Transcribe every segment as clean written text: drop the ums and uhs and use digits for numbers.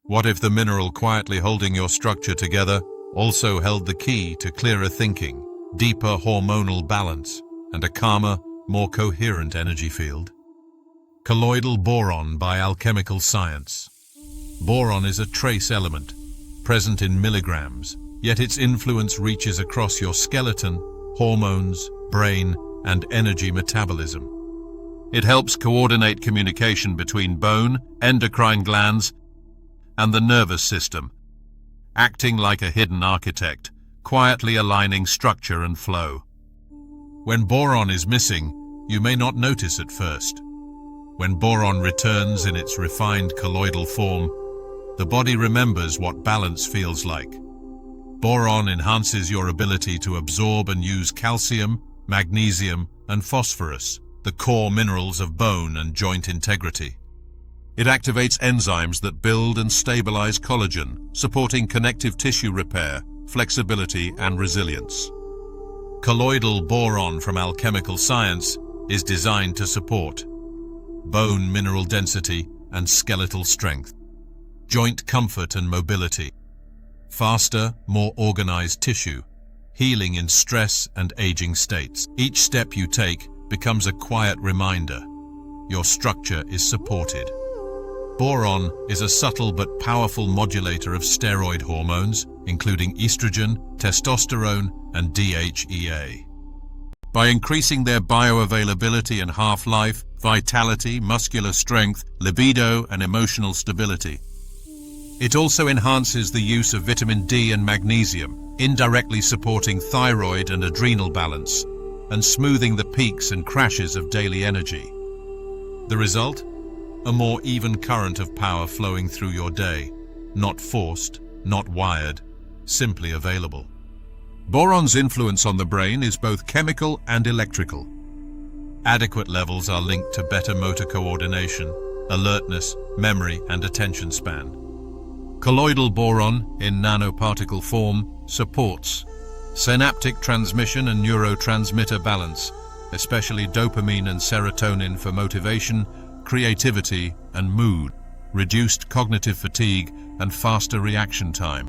What if the mineral quietly holding your structure together also held the key to clearer thinking, deeper hormonal balance, and a calmer, more coherent energy field? Colloidal boron by Alchemical Science. Boron is a trace element, present in milligrams, yet its influence reaches across your skeleton, hormones, brain, and energy metabolism. It helps coordinate communication between bone, endocrine glands, and the nervous system, acting like a hidden architect, quietly aligning structure and flow. When boron is missing, you may not notice at first. When boron returns in its refined colloidal form, the body remembers what balance feels like. Boron enhances your ability to absorb and use calcium, magnesium, and phosphorus, the core minerals of bone and joint integrity. It activates enzymes that build and stabilize collagen, supporting connective tissue repair, flexibility, and resilience. Colloidal boron from Alchemical Science is designed to support bone mineral density and skeletal strength, joint comfort and mobility, faster, more organized tissue, healing in stress and aging states. Each step you take becomes a quiet reminder your structure is supported. Boron is a subtle but powerful modulator of steroid hormones, including estrogen, testosterone, and DHEA. By increasing their bioavailability and half-life, vitality, muscular strength, libido, and emotional stability. It also enhances the use of vitamin D and magnesium, indirectly supporting thyroid and adrenal balance, and smoothing the peaks and crashes of daily energy. The result? A more even current of power flowing through your day, not forced, not wired, simply available. Boron's influence on the brain is both chemical and electrical. Adequate levels are linked to better motor coordination, alertness, memory, and attention span. Colloidal boron, in nanoparticle form, supports synaptic transmission and neurotransmitter balance, especially dopamine and serotonin for motivation, creativity, and mood, reduced cognitive fatigue, and faster reaction time.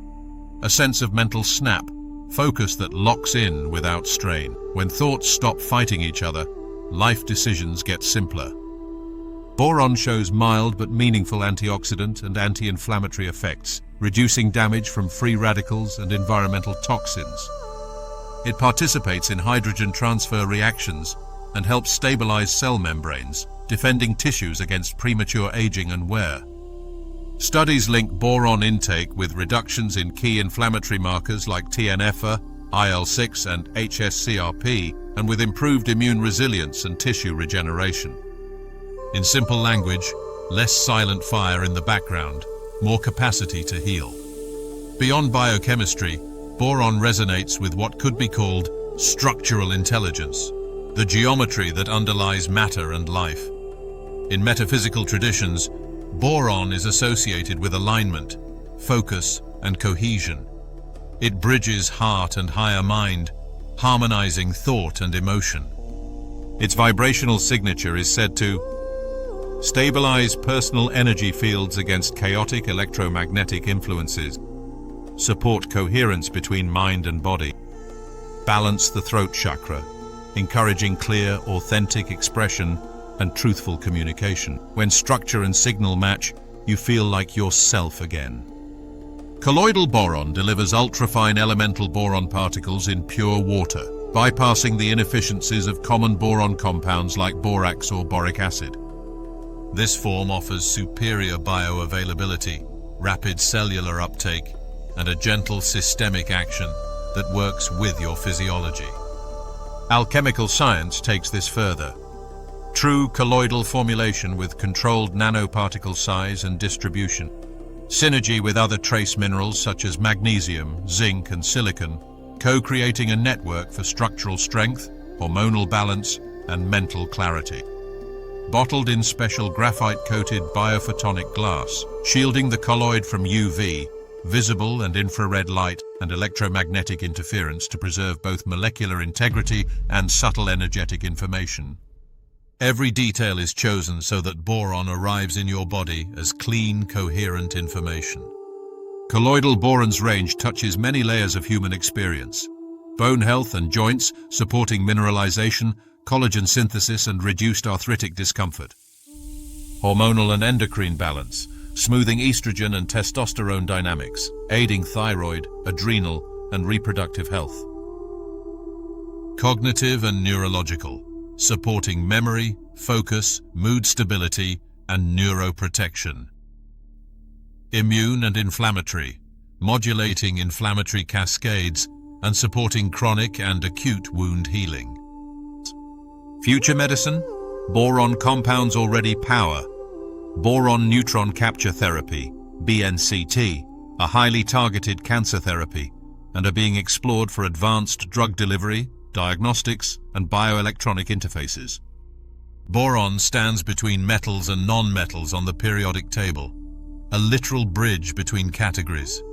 A sense of mental snap, focus that locks in without strain. When thoughts stop fighting each other, life decisions get simpler. Boron shows mild but meaningful antioxidant and anti-inflammatory effects, reducing damage from free radicals and environmental toxins. It participates in hydrogen transfer reactions and helps stabilize cell membranes, defending tissues against premature aging and wear. Studies link boron intake with reductions in key inflammatory markers like TNF-α, IL-6 and hsCRP, and with improved immune resilience and tissue regeneration. In simple language, less silent fire in the background, more capacity to heal. Beyond biochemistry, boron resonates with what could be called structural intelligence, the geometry that underlies matter and life. In metaphysical traditions, boron is associated with alignment, focus, and cohesion. It bridges heart and higher mind, harmonizing thought and emotion. Its vibrational signature is said to stabilize personal energy fields against chaotic electromagnetic influences, support coherence between mind and body, balance the throat chakra, encouraging clear, authentic expression and truthful communication. When structure and signal match, you feel like yourself again. Colloidal boron delivers ultrafine elemental boron particles in pure water, bypassing the inefficiencies of common boron compounds like borax or boric acid. This form offers superior bioavailability, rapid cellular uptake, and a gentle systemic action that works with your physiology. Alchemical Science takes this further. True colloidal formulation with controlled nanoparticle size and distribution. Synergy with other trace minerals such as magnesium, zinc, and silicon, co-creating a network for structural strength, hormonal balance, and mental clarity. Bottled in special graphite-coated biophotonic glass, shielding the colloid from UV, visible and infrared light, and electromagnetic interference to preserve both molecular integrity and subtle energetic information. Every detail is chosen so that boron arrives in your body as clean, coherent information. Colloidal boron's range touches many layers of human experience. Bone health and joints, supporting mineralization, collagen synthesis and reduced arthritic discomfort. Hormonal and endocrine balance, smoothing estrogen and testosterone dynamics, aiding thyroid, adrenal, and reproductive health. Cognitive and neurological, supporting memory, focus, mood stability, and neuroprotection. Immune and inflammatory, modulating inflammatory cascades and supporting chronic and acute wound healing. Future medicine, boron compounds already power. Boron neutron capture therapy, BNCT, a highly targeted cancer therapy, and are being explored for advanced drug delivery, diagnostics, and bioelectronic interfaces. Boron stands between metals and non-metals on the periodic table, a literal bridge between categories.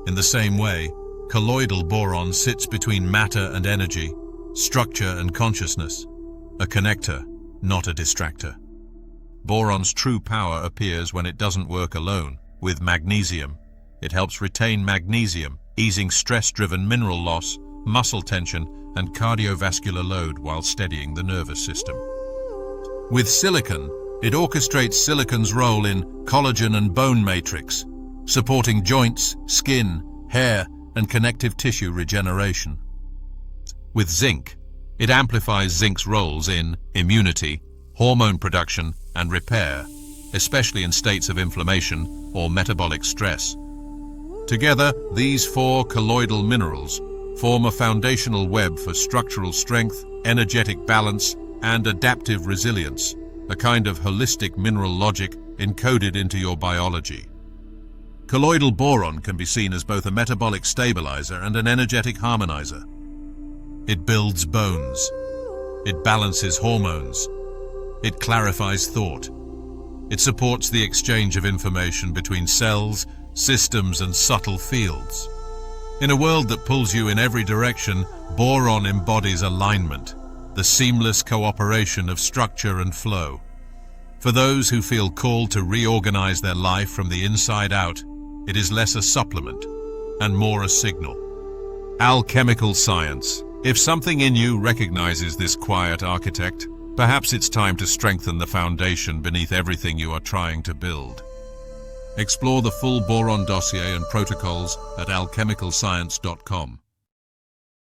In the same way, colloidal boron sits between matter and energy, structure and consciousness, a connector, not a distractor. Boron's true power appears when it doesn't work alone, with magnesium. It helps retain magnesium, easing stress-driven mineral loss, muscle tension, and cardiovascular load while steadying the nervous system. With silicon, it orchestrates silicon's role in collagen and bone matrix, supporting joints, skin, hair, and connective tissue regeneration. With zinc, it amplifies zinc's roles in immunity, hormone production, and repair, especially in states of inflammation or metabolic stress. Together, these four colloidal minerals form a foundational web for structural strength, energetic balance, and adaptive resilience, a kind of holistic mineral logic encoded into your biology. Colloidal boron can be seen as both a metabolic stabilizer and an energetic harmonizer. It builds bones. It balances hormones. It clarifies thought. It supports the exchange of information between cells, systems, and subtle fields. In a world that pulls you in every direction, boron embodies alignment, the seamless cooperation of structure and flow. For those who feel called to reorganize their life from the inside out, it is less a supplement and more a signal. Alchemical Science. If something in you recognizes this quiet architect, perhaps it's time to strengthen the foundation beneath everything you are trying to build. Explore the full boron dossier and protocols at alchemicalscience.com.